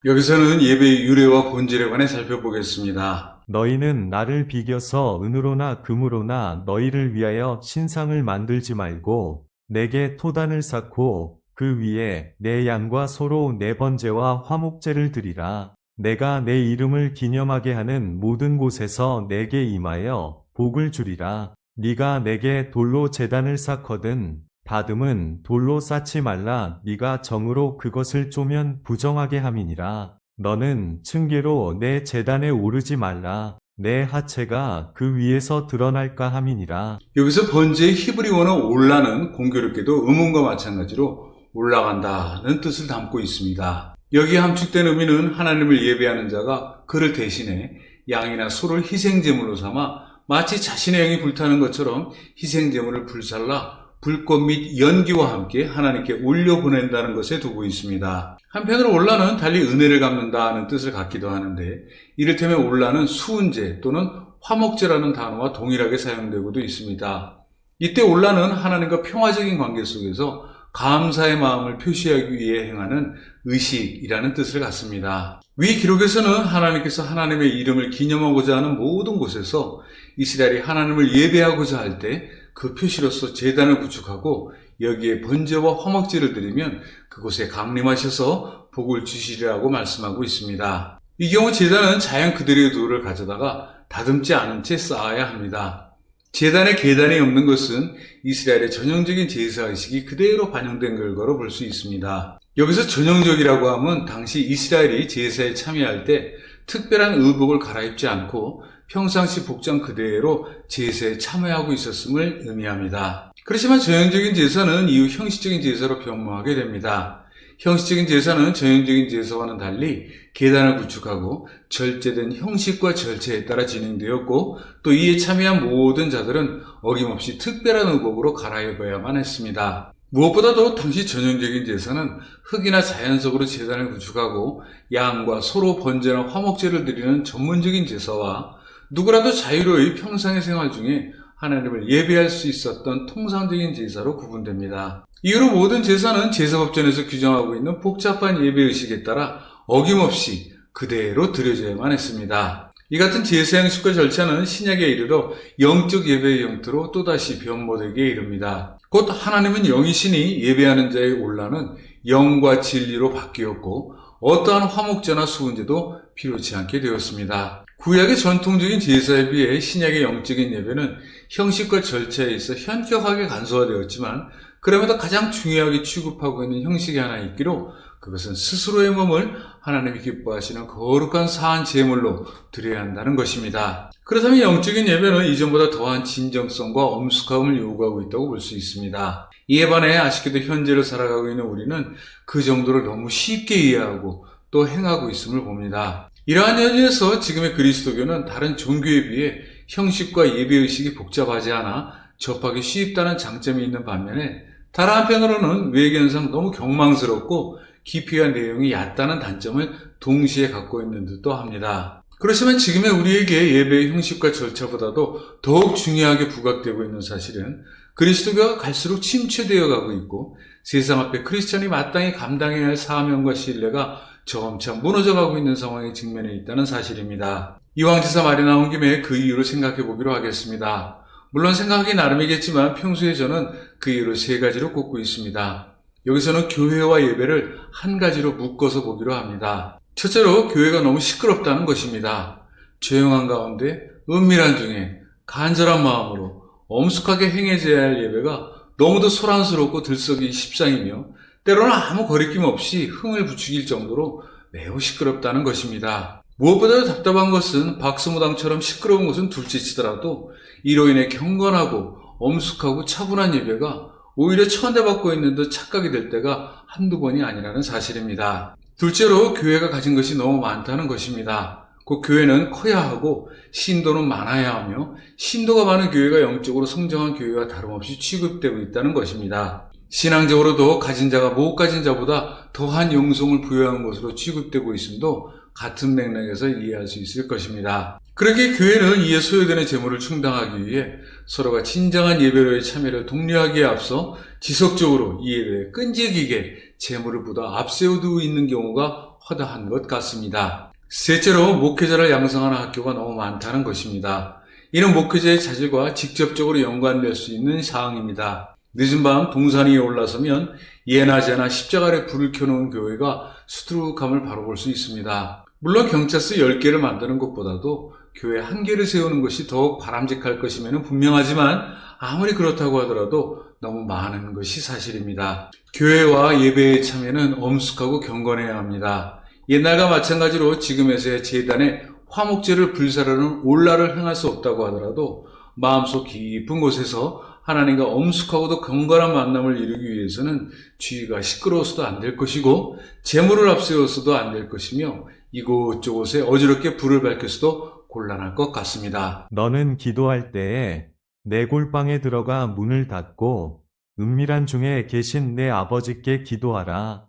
여기서는 예배의 유래와 본질에 관해 살펴보겠습니다. 너희는 나를 비겨서 은으로나 금으로나 너희를 위하여 신상을 만들지 말고 내게 토단을 쌓고 그 위에 내 양과 소로 내 번제와 화목제를 드리라. 내가 내 이름을 기념하게 하는 모든 곳에서 내게 임하여 복을 주리라. 네가 내게 돌로 제단을 쌓거든 다듬은 돌로 쌓지 말라. 네가 정으로 그것을 쪼면 부정하게 함이니라. 너는 층계로 내 제단에 오르지 말라. 내 하체가 그 위에서 드러날까 함이니라. 여기서 번제의 히브리 원어 올라는 공교롭게도 음운과 마찬가지로 올라간다는 뜻을 담고 있습니다. 여기에 함축된 의미는 하나님을 예배하는 자가 그를 대신해 양이나 소를 희생제물로 삼아 마치 자신의 영이 불타는 것처럼 희생제물을 불살라 불꽃 및 연기와 함께 하나님께 올려보낸다는 것에 두고 있습니다. 한편으로 올라는 달리 은혜를 갚는다는 뜻을 갖기도 하는데 이를테면 올라는 수은제 또는 화목제라는 단어와 동일하게 사용되고도 있습니다. 이때 올라는 하나님과 평화적인 관계 속에서 감사의 마음을 표시하기 위해 행하는 의식이라는 뜻을 갖습니다. 위 기록에서는 하나님께서 하나님의 이름을 기념하고자 하는 모든 곳에서 이스라엘이 하나님을 예배하고자 할 때 그 표시로서 제단을 구축하고 여기에 번제와 화목제를 드리면 그곳에 강림하셔서 복을 주시리라고 말씀하고 있습니다. 이 경우 제단은 자연 그대로의 돌을 가져다가 다듬지 않은 채 쌓아야 합니다. 제단에 계단이 없는 것은 이스라엘의 전형적인 제사의식이 그대로 반영된 결과로 볼 수 있습니다. 여기서 전형적이라고 하면 당시 이스라엘이 제사에 참여할 때 특별한 의복을 갈아입지 않고 평상시 복장 그대로 제사에 참여하고 있었음을 의미합니다. 그렇지만 전형적인 제사는 이후 형식적인 제사로 변모하게 됩니다. 형식적인 제사는 전형적인 제사와는 달리 계단을 구축하고 절제된 형식과 절차에 따라 진행되었고 또 이에 참여한 모든 자들은 어김없이 특별한 의복으로 갈아입어야만 했습니다. 무엇보다도 당시 전형적인 제사는 흙이나 자연석으로 제단을 구축하고 양과 소로 번제나 화목제를 드리는 전문적인 제사와 누구라도 자유로이 평상의 생활 중에 하나님을 예배할 수 있었던 통상적인 제사로 구분됩니다. 이후로 모든 제사는 제사법전에서 규정하고 있는 복잡한 예배의식에 따라 어김없이 그대로 드려져야만 했습니다. 이 같은 제사 형식과 절차는 신약에 이르러 영적 예배의 형태로 또다시 변모되게 이릅니다. 곧 하나님은 영이시니 예배하는 자의 올라는 영과 진리로 바뀌었고 어떠한 화목제나 수은제도 필요치 않게 되었습니다. 구약의 전통적인 제사에 비해 신약의 영적인 예배는 형식과 절차에 있어 현격하게 간소화되었지만 그럼에도 가장 중요하게 취급하고 있는 형식이 하나 있기로 그것은 스스로의 몸을 하나님이 기뻐하시는 거룩한 사한 제물로 드려야 한다는 것입니다. 그렇다면 영적인 예배는 이전보다 더한 진정성과 엄숙함을 요구하고 있다고 볼 수 있습니다. 이에 반해 아쉽게도 현재를 살아가고 있는 우리는 그 정도를 너무 쉽게 이해하고 또 행하고 있음을 봅니다. 이러한 연유에서 지금의 그리스도교는 다른 종교에 비해 형식과 예배의식이 복잡하지 않아 접하기 쉽다는 장점이 있는 반면에 다른 한편으로는 외견상 너무 경망스럽고 깊이와 내용이 얕다는 단점을 동시에 갖고 있는 듯도 합니다. 그렇지만 지금의 우리에게 예배의 형식과 절차보다도 더욱 중요하게 부각되고 있는 사실은 그리스도교가 갈수록 침체되어 가고 있고 세상 앞에 크리스천이 마땅히 감당해야 할 사명과 신뢰가 점차 무너져가고 있는 상황에 직면해 있다는 사실입니다. 이왕지사 말이 나온 김에 그 이유를 생각해 보기로 하겠습니다. 물론 생각하기 나름이겠지만 평소에 저는 그 이유를 세 가지로 꼽고 있습니다. 여기서는 교회와 예배를 한 가지로 묶어서 보기로 합니다. 첫째로 교회가 너무 시끄럽다는 것입니다. 조용한 가운데 은밀한 중에 간절한 마음으로 엄숙하게 행해져야 할 예배가 너무도 소란스럽고 들썩이 십상이며 때로는 아무 거리낌 없이 흥을 부추길 정도로 매우 시끄럽다는 것입니다. 무엇보다도 답답한 것은 박수무당처럼 시끄러운 것은 둘째치더라도 이로 인해 경건하고 엄숙하고 차분한 예배가 오히려 천대받고 있는 듯 착각이 될 때가 한두 번이 아니라는 사실입니다. 둘째로 교회가 가진 것이 너무 많다는 것입니다. 그 교회는 커야 하고 신도는 많아야 하며 신도가 많은 교회가 영적으로 성장한 교회와 다름없이 취급되고 있다는 것입니다. 신앙적으로도 가진 자가 못 가진 자보다 더한 영성을 부여한 것으로 취급되고 있음도 같은 맥락에서 이해할 수 있을 것입니다. 그러기에 교회는 이에 소요되는 재물을 충당하기 위해 서로가 진정한 예배로의 참여를 독려하기에 앞서 지속적으로 이 예배에 끈질기게 재물을 보다 앞세워두고 있는 경우가 허다한 것 같습니다. 셋째로 목회자를 양성하는 학교가 너무 많다는 것입니다. 이는 목회자의 자질과 직접적으로 연관될 수 있는 사항입니다. 늦은 밤 동산 위에 올라서면 예나 제나 십자가 아래 불을 켜놓은 교회가 수두룩함을 바로 볼 수 있습니다. 물론 경찰서 10개를 만드는 것보다도 교회 1개를 세우는 것이 더욱 바람직할 것임에는 분명하지만 아무리 그렇다고 하더라도 너무 많은 것이 사실입니다. 교회와 예배의 참여는 엄숙하고 경건해야 합니다. 옛날과 마찬가지로 지금에서야 제단에 화목제를 불사르는 올라를 행할 수 없다고 하더라도 마음속 깊은 곳에서 하나님과 엄숙하고도 경건한 만남을 이루기 위해서는 주의가 시끄러워서도 안 될 것이고 재물을 앞세워서도 안 될 것이며 이곳저곳에 어지럽게 불을 밝혀서도 곤란할 것 같습니다. 너는 기도할 때에 내 골방에 들어가 문을 닫고 은밀한 중에 계신 내 아버지께 기도하라.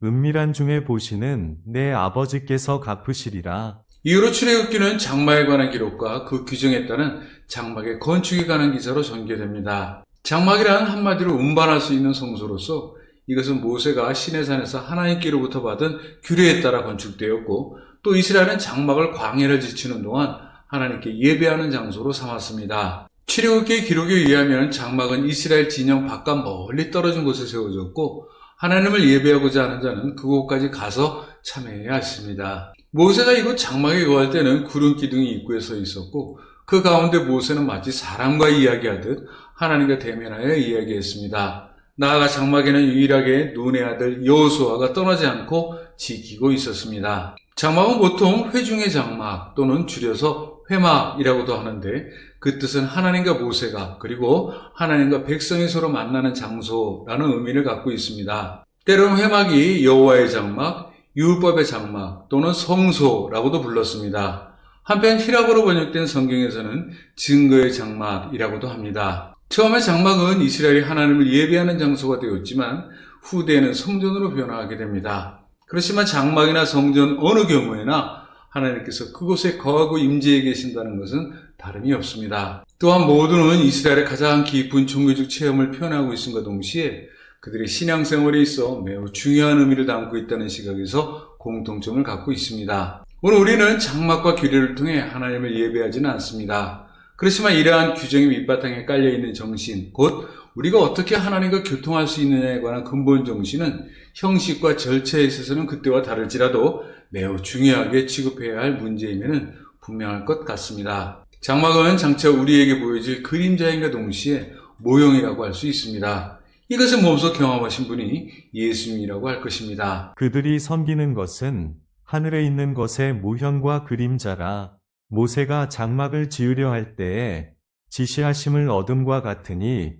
은밀한 중에 보시는 내 아버지께서 갚으시리라. 이후로 출애굽기는 장막에 관한 기록과 그 규정에 따른 장막의 건축에 관한 기사로 전개됩니다. 장막이란 한마디로 운반할 수 있는 성소로서 이것은 모세가 시내산에서 하나님께로부터 받은 규례에 따라 건축되었고 또 이스라엘은 장막을 광야를 지치는 동안 하나님께 예배하는 장소로 삼았습니다. 출애굽기 기록에 의하면 장막은 이스라엘 진영 바깥 멀리 떨어진 곳에 세워졌고 하나님을 예배하고자 하는 자는 그곳까지 가서 참여해야 했습니다. 모세가 이곳 장막에 거할 때는 구름 기둥이 입구에 서 있었고 그 가운데 모세는 마치 사람과 이야기하듯 하나님과 대면하여 이야기했습니다. 나아가 장막에는 유일하게 눈의 아들 여호수아가 떠나지 않고 지키고 있었습니다. 장막은 보통 회중의 장막 또는 줄여서 회막이라고도 하는데 그 뜻은 하나님과 모세가 그리고 하나님과 백성이 서로 만나는 장소라는 의미를 갖고 있습니다. 때로는 회막이 여호와의 장막, 율법의 장막 또는 성소라고도 불렀습니다. 한편 히라보로 번역된 성경에서는 증거의 장막이라고도 합니다. 처음에 장막은 이스라엘이 하나님을 예배하는 장소가 되었지만 후대에는 성전으로 변화하게 됩니다. 그렇지만 장막이나 성전 어느 경우에나 하나님께서 그곳에 거하고 임재해 계신다는 것은 다름이 없습니다. 또한 모두는 이스라엘의 가장 깊은 종교적 체험을 표현하고 있음과 동시에 그들의 신앙생활에 있어 매우 중요한 의미를 담고 있다는 시각에서 공통점을 갖고 있습니다. 오늘 우리는 장막과 규례를 통해 하나님을 예배하지는 않습니다. 그렇지만 이러한 규정의 밑바탕에 깔려있는 정신, 곧 우리가 어떻게 하나님과 교통할 수 있느냐에 관한 근본 정신은 형식과 절차에 있어서는 그때와 다를지라도 매우 중요하게 취급해야 할 문제임에는 분명할 것 같습니다. 장막은 장차 우리에게 보여질 그림자인과 동시에 모형이라고 할 수 있습니다. 이것을 몸소 경험하신 분이 예수님이라고 할 것입니다. 그들이 섬기는 것은 하늘에 있는 것의 모형과 그림자라. 모세가 장막을 지으려 할 때에 지시하심을 얻음과 같으니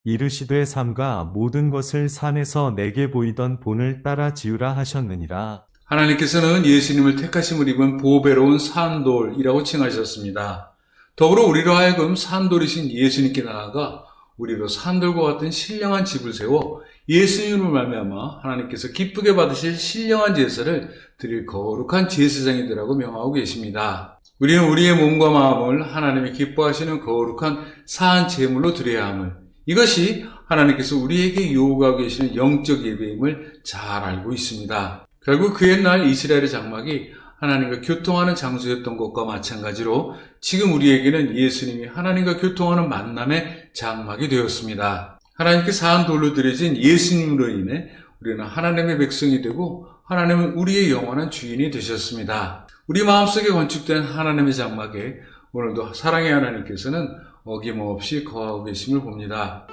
이르시되 삼가 모든 것을 산에서 내게 보이던 본을 따라 지으라 하셨느니라. 하나님께서는 예수님을 택하심을 입은 보배로운 산돌이라고 칭하셨습니다. 더불어 우리로 하여금 산돌이신 예수님께 나아가 우리로 산돌과 같은 신령한 집을 세워 예수님을 말미암아 하나님께서 기쁘게 받으실 신령한 제사를 드릴 거룩한 제사장이 되라고 명하고 계십니다. 우리는 우리의 몸과 마음을 하나님이 기뻐하시는 거룩한 사한 제물로 드려야 함을, 이것이 하나님께서 우리에게 요구하고 계시는 영적 예배임을 잘 알고 있습니다. 결국 그 옛날 이스라엘의 장막이 하나님과 교통하는 장소였던 것과 마찬가지로 지금 우리에게는 예수님이 하나님과 교통하는 만남의 장막이 되었습니다. 하나님께 사한 돌로 드려진 예수님으로 인해 우리는 하나님의 백성이 되고 하나님은 우리의 영원한 주인이 되셨습니다. 우리 마음속에 건축된 하나님의 장막에 오늘도 사랑의 하나님께서는 어김없이 거하고 계심을 봅니다.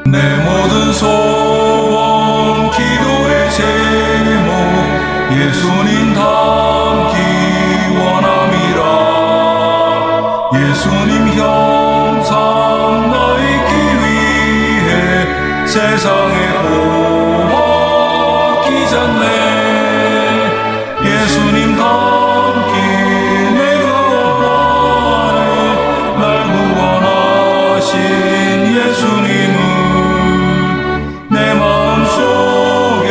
내 모든 소원 기도의 제목 예수님 닮기 원함이라. 예수님 형상 나이기 위해 세상에 오기 전에 예수님 닮기 내가 원하네. 날 구원하신 예수님은 내 마음속에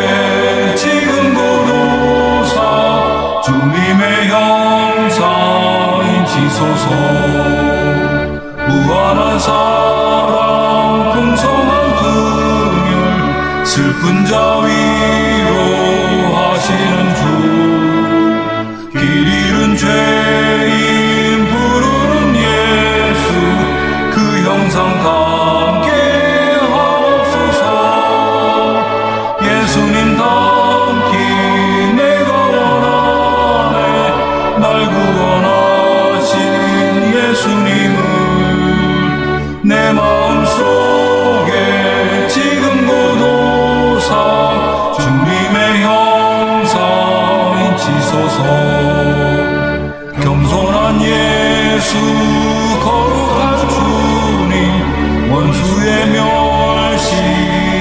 지금도 도사 주님의 형상 인치소서. 슬픈 자 위로하시는 주 길 잃은 죄인 부르는 예수 그 형상 함께 하옵소서 예수님 닮기 내가 원하네 날 구원하신 예수님을 내 마음속에 지금 고도사 주님의 형상 인치소서 겸손한 예수 거룩한 주님 원수의 멸시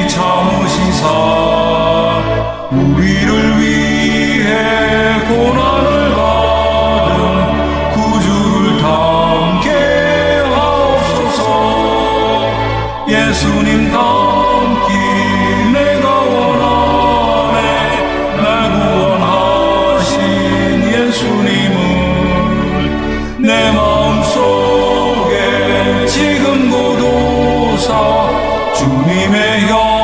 참으시사 우리를 위해 고난을 받은 구주를 담게 하옵소서 예수님 닮기 내가 원하네 날 구원하신 예수님을 내 마음속에 지금 고도사 주님의 영